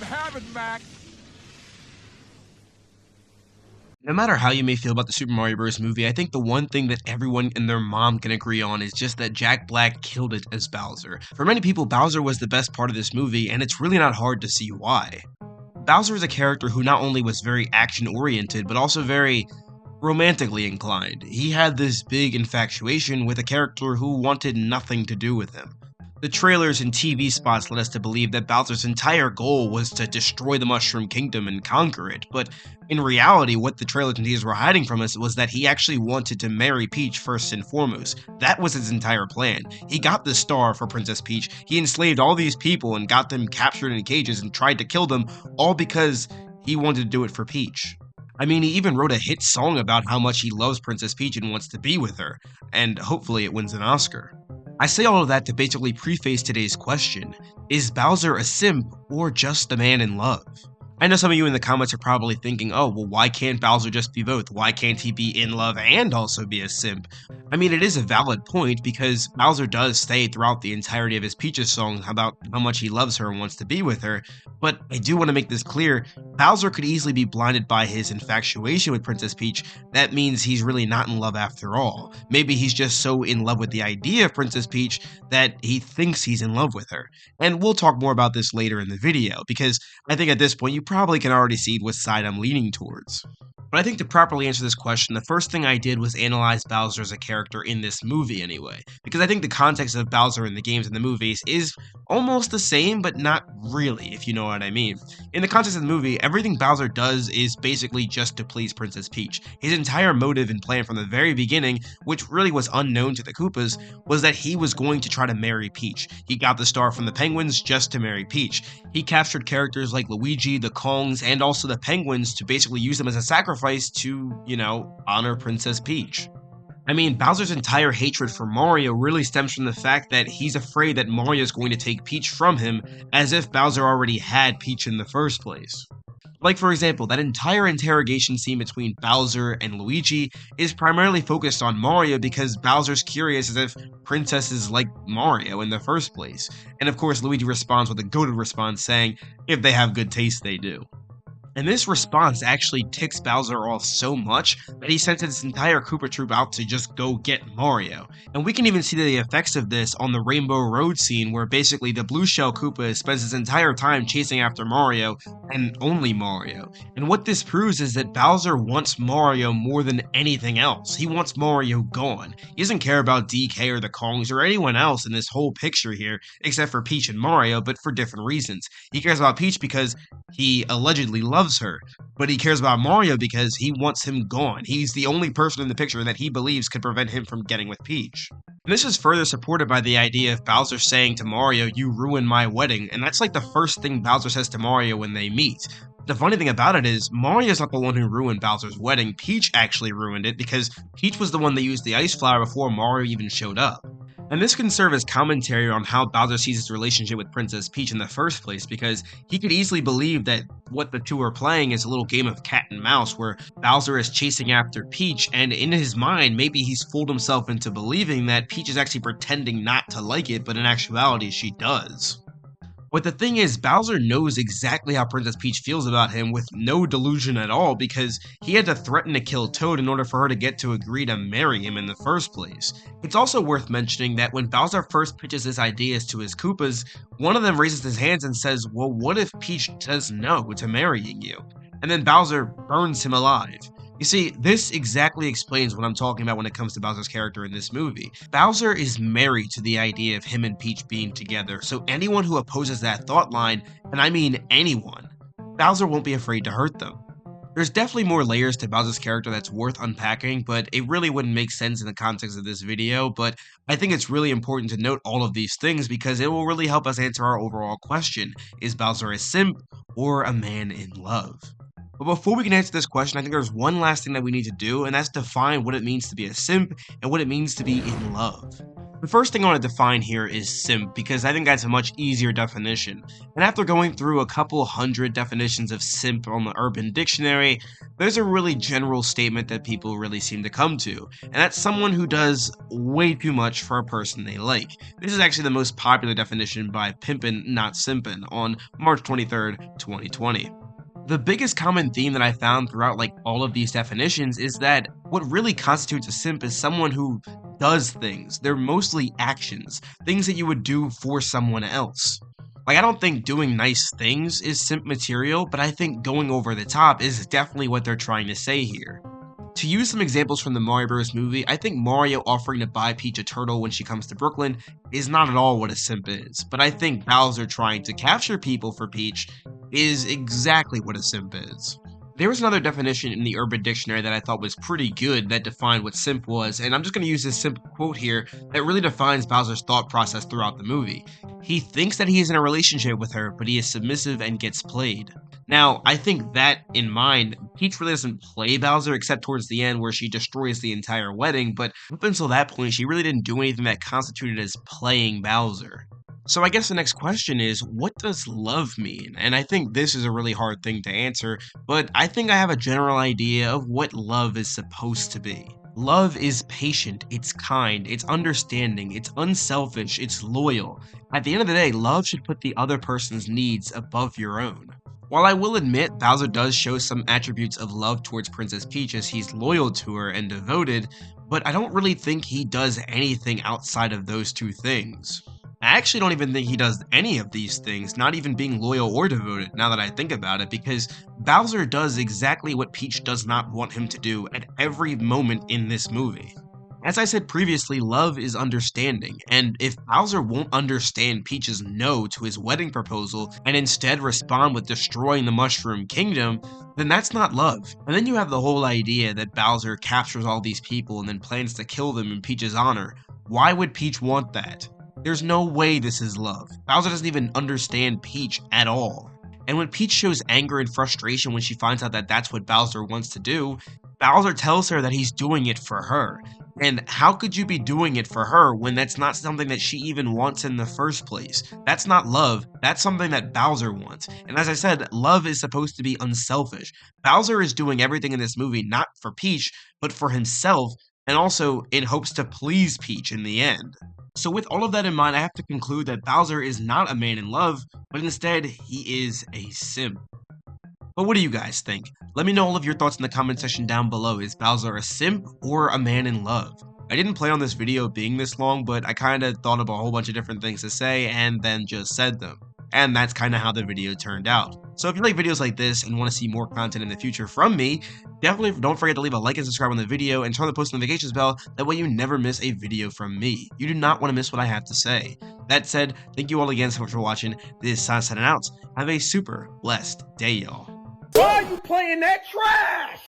am having, Mac. No matter how you may feel about the Super Mario Bros. Movie, I think the one thing that everyone and their mom can agree on is just that Jack Black killed it as Bowser. For many people, Bowser was the best part of this movie, and it's really not hard to see why. Bowser is a character who not only was very action-oriented, but also very romantically inclined. He had this big infatuation with a character who wanted nothing to do with him. The trailers and TV spots led us to believe that Bowser's entire goal was to destroy the Mushroom Kingdom and conquer it, but in reality, what the trailers and teasers were hiding from us was that he actually wanted to marry Peach first and foremost. That was his entire plan. He got the star for Princess Peach, he enslaved all these people and got them captured in cages and tried to kill them, all because he wanted to do it for Peach. I mean, he even wrote a hit song about how much he loves Princess Peach and wants to be with her, and hopefully it wins an Oscar. I say all of that to basically preface today's question: is Bowser a simp or just a man in love? I know some of you in the comments are probably thinking, oh, well, why can't Bowser just be both? Why can't he be in love and also be a simp? I mean, it is a valid point because Bowser does say throughout the entirety of his Peaches song about how much he loves her and wants to be with her, but I do want to make this clear: Bowser could easily be blinded by his infatuation with Princess Peach. That means he's really not in love after all. Maybe he's just so in love with the idea of Princess Peach that he thinks he's in love with her. And we'll talk more about this later in the video, because I think at this point you probably can already see what side I'm leaning towards. But I think to properly answer this question, the first thing I did was analyze Bowser as a character in this movie anyway, because I think the context of Bowser in the games and the movies is almost the same, but not really, if you know what I mean. In the context of the movie, everything Bowser does is basically just to please Princess Peach. His entire motive and plan from the very beginning, which really was unknown to the Koopas, was that he was going to try to marry Peach. He got the star from the Penguins just to marry Peach. He captured characters like Luigi, the Kongs, and also the Penguins to basically use them as a sacrifice to, honor Princess Peach. I mean, Bowser's entire hatred for Mario really stems from the fact that he's afraid that Mario is going to take Peach from him, as if Bowser already had Peach in the first place. Like, for example, that entire interrogation scene between Bowser and Luigi is primarily focused on Mario because Bowser's curious as if princesses like Mario in the first place. And of course, Luigi responds with a goated response saying, if they have good taste, they do. And this response actually ticks Bowser off so much that he sends his entire Koopa troop out to just go get Mario. And we can even see the effects of this on the Rainbow Road scene, where basically the Blue Shell Koopa spends his entire time chasing after Mario, and only Mario. And what this proves is that Bowser wants Mario more than anything else. He wants Mario gone. He doesn't care about DK or the Kongs or anyone else in this whole picture here, except for Peach and Mario, but for different reasons. He cares about Peach because he allegedly loves her, but he cares about Mario because he wants him gone. He's the only person in the picture that he believes could prevent him from getting with Peach. And this is further supported by the idea of Bowser saying to Mario, "You ruined my wedding," and that's like the first thing Bowser says to Mario when they meet. The funny thing about it is, Mario's not the one who ruined Bowser's wedding. Peach actually ruined it because Peach was the one that used the ice flower before Mario even showed up. And this can serve as commentary on how Bowser sees his relationship with Princess Peach in the first place, because he could easily believe that what the two are playing is a little game of cat and mouse where Bowser is chasing after Peach, and in his mind, maybe he's fooled himself into believing that Peach is actually pretending not to like it, but in actuality, she does. But the thing is, Bowser knows exactly how Princess Peach feels about him with no delusion at all, because he had to threaten to kill Toad in order for her to get to agree to marry him in the first place. It's also worth mentioning that when Bowser first pitches his ideas to his Koopas, one of them raises his hands and says, well, what if Peach says no to marrying you? And then Bowser burns him alive. You see, this exactly explains what I'm talking about when it comes to Bowser's character in this movie. Bowser is married to the idea of him and Peach being together, so anyone who opposes that thought line, and I mean anyone, Bowser won't be afraid to hurt them. There's definitely more layers to Bowser's character that's worth unpacking, but it really wouldn't make sense in the context of this video, but I think it's really important to note all of these things because it will really help us answer our overall question: is Bowser a simp or a man in love? But before we can answer this question, I think there's one last thing that we need to do, and that's define what it means to be a simp and what it means to be in love. The first thing I want to define here is simp, because I think that's a much easier definition. And after going through a couple hundred definitions of simp on the Urban Dictionary, there's a really general statement that people really seem to come to, and that's someone who does way too much for a person they like. This is actually the most popular definition by Pimpin' Not Simpin' on March 23rd, 2020. The biggest common theme that I found throughout all of these definitions is that what really constitutes a simp is someone who does things. They're mostly actions, things that you would do for someone else. I don't think doing nice things is simp material, but I think going over the top is definitely what they're trying to say here. To use some examples from the Mario Bros. Movie, I think Mario offering to buy Peach a turtle when she comes to Brooklyn is not at all what a simp is, but I think Bowser trying to capture people for Peach is exactly what a simp is. There was another definition in the Urban Dictionary that I thought was pretty good that defined what simp was, and I'm just going to use this simp quote here that really defines Bowser's thought process throughout the movie. He thinks that he is in a relationship with her, but he is submissive and gets played. Now, I think that in mind, Peach really doesn't play Bowser except towards the end where she destroys the entire wedding, but up until that point, she really didn't do anything that constituted as playing Bowser. So I guess the next question is, what does love mean? And I think this is a really hard thing to answer, but I think I have a general idea of what love is supposed to be. Love is patient, it's kind, it's understanding, it's unselfish, it's loyal. At the end of the day, love should put the other person's needs above your own. While I will admit Bowser does show some attributes of love towards Princess Peach as he's loyal to her and devoted, but I don't really think he does anything outside of those two things. I actually don't even think he does any of these things, not even being loyal or devoted, now that I think about it, because Bowser does exactly what Peach does not want him to do at every moment in this movie. As I said previously, love is understanding, and if Bowser won't understand Peach's no to his wedding proposal and instead respond with destroying the Mushroom Kingdom, then that's not love. And then you have the whole idea that Bowser captures all these people and then plans to kill them in Peach's honor. Why would Peach want that? There's no way this is love. Bowser doesn't even understand Peach at all. And when Peach shows anger and frustration when she finds out that that's what Bowser wants to do, Bowser tells her that he's doing it for her. And how could you be doing it for her when that's not something that she even wants in the first place? That's not love, that's something that Bowser wants. And as I said, love is supposed to be unselfish. Bowser is doing everything in this movie not for Peach, but for himself, and also in hopes to please Peach in the end. So with all of that in mind, I have to conclude that Bowser is not a man in love, but instead, he is a simp. But what do you guys think? Let me know all of your thoughts in the comment section down below. Is Bowser a simp or a man in love? I didn't plan on this video being this long, but I kinda thought of a whole bunch of different things to say and then just said them. And that's kinda how the video turned out. So if you like videos like this and want to see more content in the future from me, definitely don't forget to leave a like and subscribe on the video and turn on the post notifications bell, that way you never miss a video from me. You do not want to miss what I have to say. That said, thank you all again so much for watching. This is Son signing out. Have a super blessed day, y'all. Why are you playing that trash?